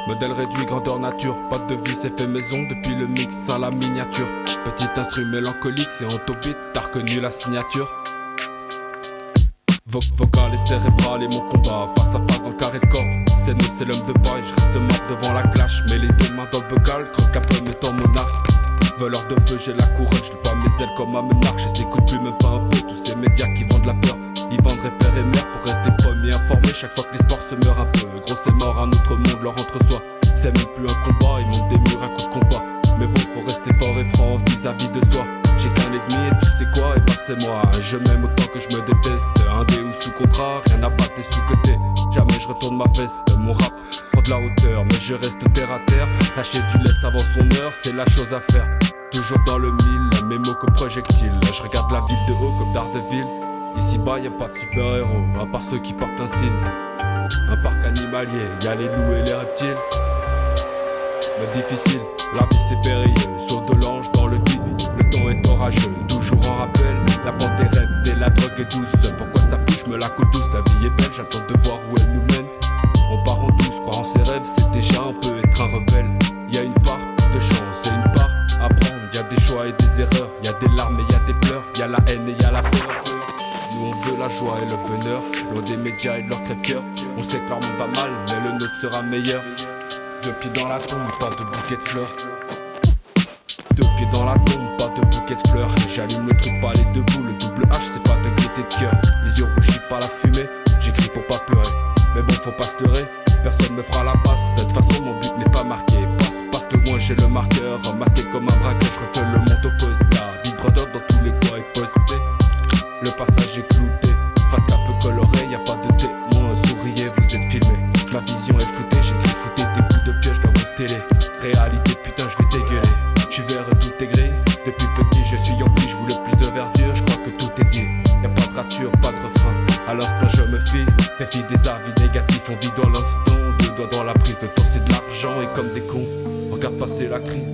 Modèle réduit, grandeur nature. Pas de vis, c'est fait maison depuis le mix à la miniature. Petit instru mélancolique, c'est en topite, t'as reconnu la signature. Vocal et cérébral et mon combat face à face dans le carré de corps. C'est nous, c'est l'homme de paille, je reste mort devant la clash. Mets les deux mains dans le bocal, croque la pomme étant monarque. Voleur de feu, j'ai la couronne, je pas mes ailes comme un menard. Je les écoute plus, même pas un peu, tous ces médias qui vendent la peur. Ils vendraient père et mère pour être les premiers informés. Chaque fois que les sports se meurent un peu, gros c'est mort, un autre monde leur entre-soi. C'est même plus un combat, ils montent des murs à coups de combat. Mais bon, faut rester fort et franc vis-à-vis de soi. J'ai qu'un ennemi et tu sais quoi, et bah c'est moi. Je m'aime autant que je me déteste. Indé ou sous contrat, rien à battre et sous-côté. Jamais je retourne ma veste, mon rap prend de la hauteur. Mais je reste terre à terre, lâcher du lest avant son heure, c'est la chose à faire. Toujours dans le mille, mes mots comme projectiles. Je regarde la ville de haut comme Daredevil. Ici bas y'a pas de super-héros, à part ceux qui portent un signe. Un parc animalier, y'a les loups et les reptiles. Mais difficile, la vie c'est périlleux. Saut de l'ange dans le vide, le temps est orageux. Toujours en rappel, la pente est raide et la drogue est douce. Pourquoi ça bouge, me la coule douce. La vie est belle, j'attends de voir où elle nous mène. On part en douce, croire en ses rêves, c'est déjà un peu être un rebelle. Y'a une part de chance et une part à prendre. Y'a des choix et des erreurs, y'a des larmes et y'a des pleurs. Y'a la haine et y'a la peur. Nous on veut la joie et le bonheur, loin des médias et de leur crève-cœur. On sait que leur monde va mal, mais le nôtre sera meilleur. Deux pieds dans la tombe, pas de bouquet de fleurs. Deux pieds dans la tombe, pas de bouquet de fleurs. J'allume le truc, pas les deux bouts, le double H c'est pas de gaieté de cœur. Les yeux rougis par la fumée, j'écris pour pas pleurer. Mais bon faut pas se leurrer, personne me fera la passe. De toute façon mon but n'est pas marqué. Passe le moins j'ai le marqueur. Masqué comme un braqueur, je refais le monde au poste là. Big Brother dans tous les coins est posté. Le passage est clouté, fat un peu coloré, y'a pas de témoin. Souriez, vous êtes filmé. Ma vision est floutée, j'écris fouté des coups de pioche dans votre télé. Réalité putain je vais dégueuler. J'suis vert tout est gris. Depuis petit je suis Yankee, je voulais plus de verdure. Je crois que tout est dit. Y'a pas de rature, pas de refrain. À l'instant je me fie, fais fi des avis négatifs. On vit dans l'instant, deux doigts dans la prise de temps c'est de l'argent. Et comme des cons, on regarde passer la crise.